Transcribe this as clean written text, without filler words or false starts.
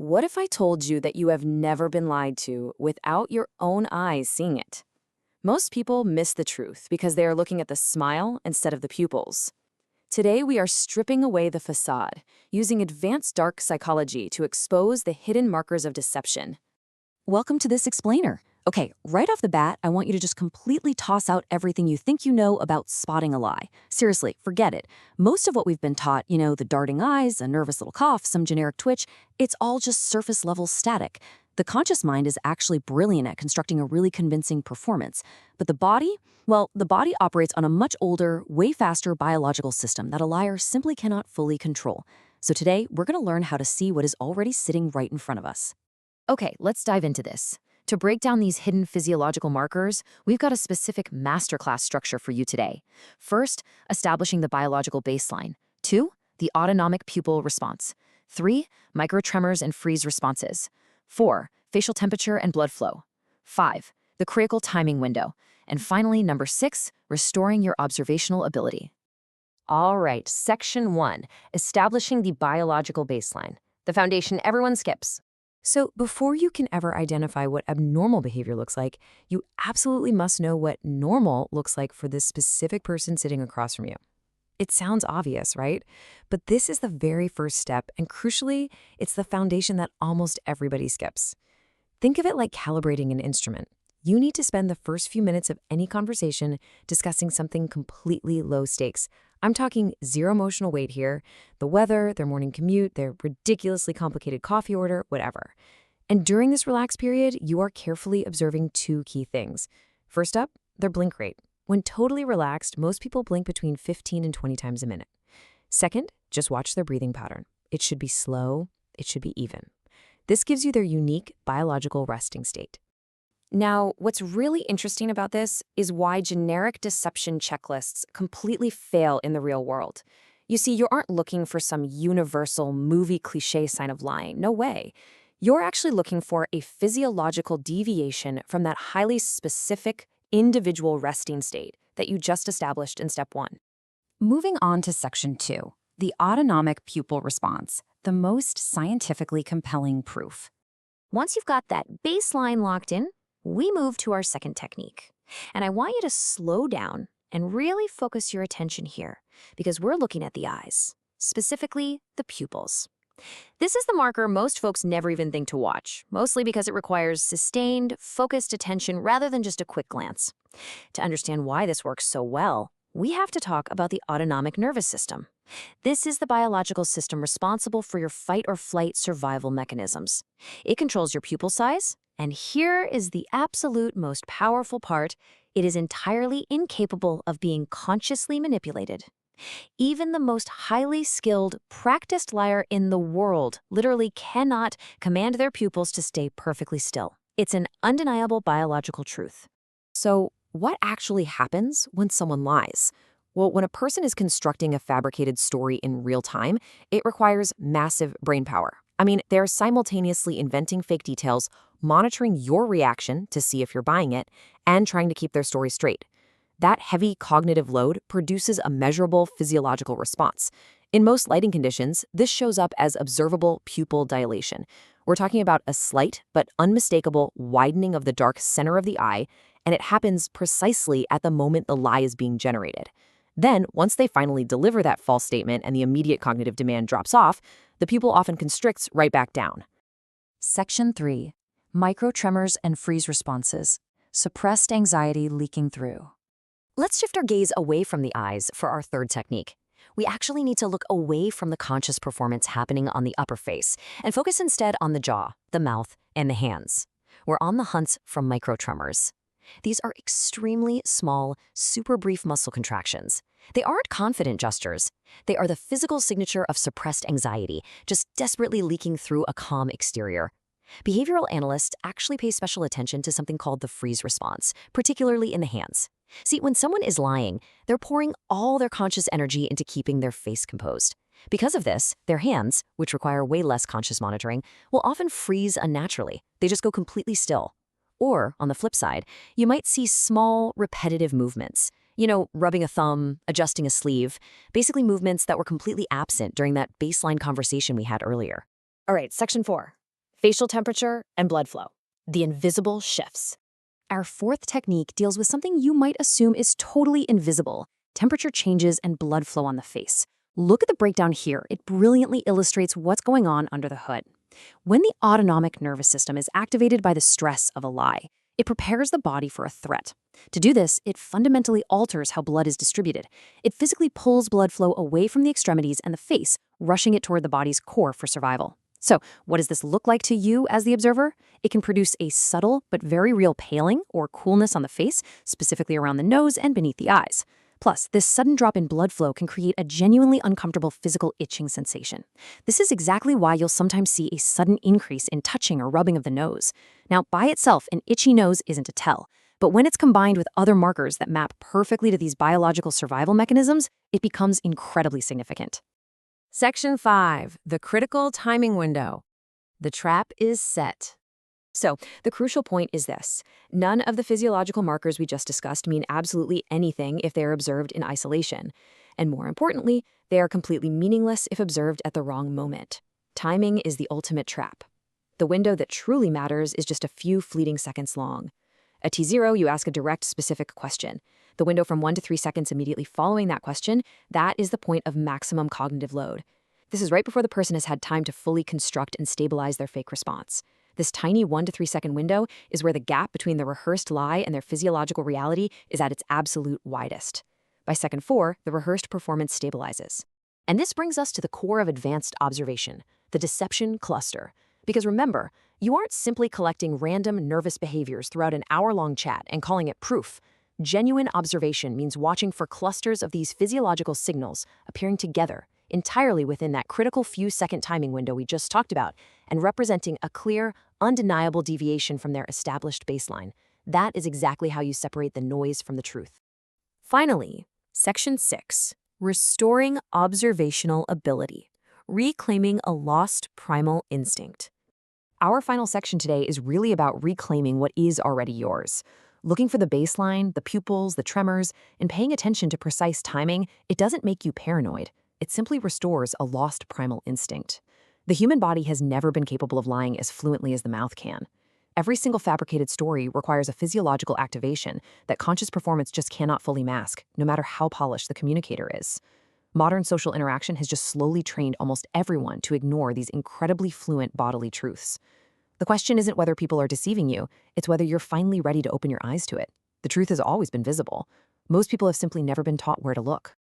What if I told you that you have never been lied to without your own eyes seeing it? Most people miss the truth because they are looking at the smile instead of the pupils. Today, we are stripping away the facade, using advanced dark psychology to expose the hidden markers of deception. Welcome to this explainer. Okay, right off the bat, I want you to just completely toss out everything you think you know about spotting a lie. Seriously, forget it. Most of what we've been taught, the darting eyes, a nervous little cough, some generic twitch, it's all just surface level static. The conscious mind is actually brilliant at constructing a really convincing performance. But the body? Well, the body operates on a much older, way faster biological system that a liar simply cannot fully control. So today, we're going to learn how to see what is already sitting right in front of us. Okay, let's dive into this. To break down these hidden physiological markers, we've got a specific masterclass structure for you today. First, establishing the biological baseline. 2, the autonomic pupil response. 3, micro-tremors and freeze responses. 4, facial temperature and blood flow. 5, the critical timing window. And finally, number 6, restoring your observational ability. All right, section 1, establishing the biological baseline. The foundation everyone skips. So before you can ever identify what abnormal behavior looks like, you absolutely must know what normal looks like for this specific person sitting across from you. It sounds obvious, right? But this is the very first step, and crucially, it's the foundation that almost everybody skips. Think of it like calibrating an instrument. You need to spend the first few minutes of any conversation discussing something completely low stakes. I'm talking zero emotional weight here, the weather, their morning commute, their ridiculously complicated coffee order, whatever. And during this relaxed period, you are carefully observing 2 key things. First up, their blink rate. When totally relaxed, most people blink between 15 and 20 times a minute. Second, just watch their breathing pattern. It should be slow, it should be even. This gives you their unique biological resting state. Now, what's really interesting about this is why generic deception checklists completely fail in the real world. You see, you aren't looking for some universal movie cliché sign of lying. No way. You're actually looking for a physiological deviation from that highly specific, individual resting state that you just established in step 1. Moving on to section 2, the autonomic pupil response, the most scientifically compelling proof. Once you've got that baseline locked in, we move to our second technique. And I want you to slow down and really focus your attention here, because we're looking at the eyes, specifically the pupils. This is the marker most folks never even think to watch, mostly because it requires sustained, focused attention rather than just a quick glance. To understand why this works so well, we have to talk about the autonomic nervous system. This is the biological system responsible for your fight or flight survival mechanisms. It controls your pupil size, and here is the absolute most powerful part: it is entirely incapable of being consciously manipulated. Even the most highly skilled, practiced liar in the world literally cannot command their pupils to stay perfectly still. It's an undeniable biological truth. So, what actually happens when someone lies? Well, when a person is constructing a fabricated story in real time, it requires massive brain power. I mean, they're simultaneously inventing fake details, monitoring your reaction to see if you're buying it, and trying to keep their story straight. That heavy cognitive load produces a measurable physiological response. In most lighting conditions, this shows up as observable pupil dilation. We're talking about a slight but unmistakable widening of the dark center of the eye, and it happens precisely at the moment the lie is being generated. Then, once they finally deliver that false statement and the immediate cognitive demand drops off, the pupil often constricts right back down. Section 3, micro-tremors and freeze responses, suppressed anxiety leaking through. Let's shift our gaze away from the eyes for our third technique. We actually need to look away from the conscious performance happening on the upper face and focus instead on the jaw, the mouth, and the hands. We're on the hunt for micro-tremors. These are extremely small, super brief muscle contractions. They aren't confident gestures. They are the physical signature of suppressed anxiety, just desperately leaking through a calm exterior. Behavioral analysts actually pay special attention to something called the freeze response, particularly in the hands. See, when someone is lying, they're pouring all their conscious energy into keeping their face composed. Because of this, their hands, which require way less conscious monitoring, will often freeze unnaturally. They just go completely still. Or, on the flip side, you might see small, repetitive movements. Rubbing a thumb, adjusting a sleeve, basically movements that were completely absent during that baseline conversation we had earlier. All right, section 4. facial temperature, and blood flow. The invisible shifts. Our fourth technique deals with something you might assume is totally invisible: temperature changes and blood flow on the face. Look at the breakdown here. It brilliantly illustrates what's going on under the hood. When the autonomic nervous system is activated by the stress of a lie, it prepares the body for a threat. To do this, it fundamentally alters how blood is distributed. It physically pulls blood flow away from the extremities and the face, rushing it toward the body's core for survival. So, what does this look like to you as the observer? It can produce a subtle but very real paling or coolness on the face, specifically around the nose and beneath the eyes. Plus, this sudden drop in blood flow can create a genuinely uncomfortable physical itching sensation. This is exactly why you'll sometimes see a sudden increase in touching or rubbing of the nose. Now, by itself, an itchy nose isn't a tell, but when it's combined with other markers that map perfectly to these biological survival mechanisms, it becomes incredibly significant. Section 5, the critical timing window. The trap is set. So, the crucial point is this. None of the physiological markers we just discussed mean absolutely anything if they are observed in isolation. And more importantly, they are completely meaningless if observed at the wrong moment. Timing is the ultimate trap. The window that truly matters is just a few fleeting seconds long. At T0, you ask a direct, specific question. The window from 1 to 3 seconds immediately following that question, that is the point of maximum cognitive load. This is right before the person has had time to fully construct and stabilize their fake response. This tiny 1 to 3 second window is where the gap between the rehearsed lie and their physiological reality is at its absolute widest. By second 4, the rehearsed performance stabilizes. And this brings us to the core of advanced observation, the deception cluster. Because remember, you aren't simply collecting random nervous behaviors throughout an hour-long chat and calling it proof. Genuine observation means watching for clusters of these physiological signals appearing together, entirely within that critical few-second timing window we just talked about, and representing a clear, undeniable deviation from their established baseline. That is exactly how you separate the noise from the truth. Finally, Section 6, restoring observational ability, reclaiming a lost primal instinct. Our final section today is really about reclaiming what is already yours. Looking for the baseline, the pupils, the tremors, and paying attention to precise timing, it doesn't make you paranoid. It simply restores a lost primal instinct. The human body has never been capable of lying as fluently as the mouth can. Every single fabricated story requires a physiological activation that conscious performance just cannot fully mask, no matter how polished the communicator is. Modern social interaction has just slowly trained almost everyone to ignore these incredibly fluent bodily truths. The question isn't whether people are deceiving you, it's whether you're finally ready to open your eyes to it. The truth has always been visible. Most people have simply never been taught where to look.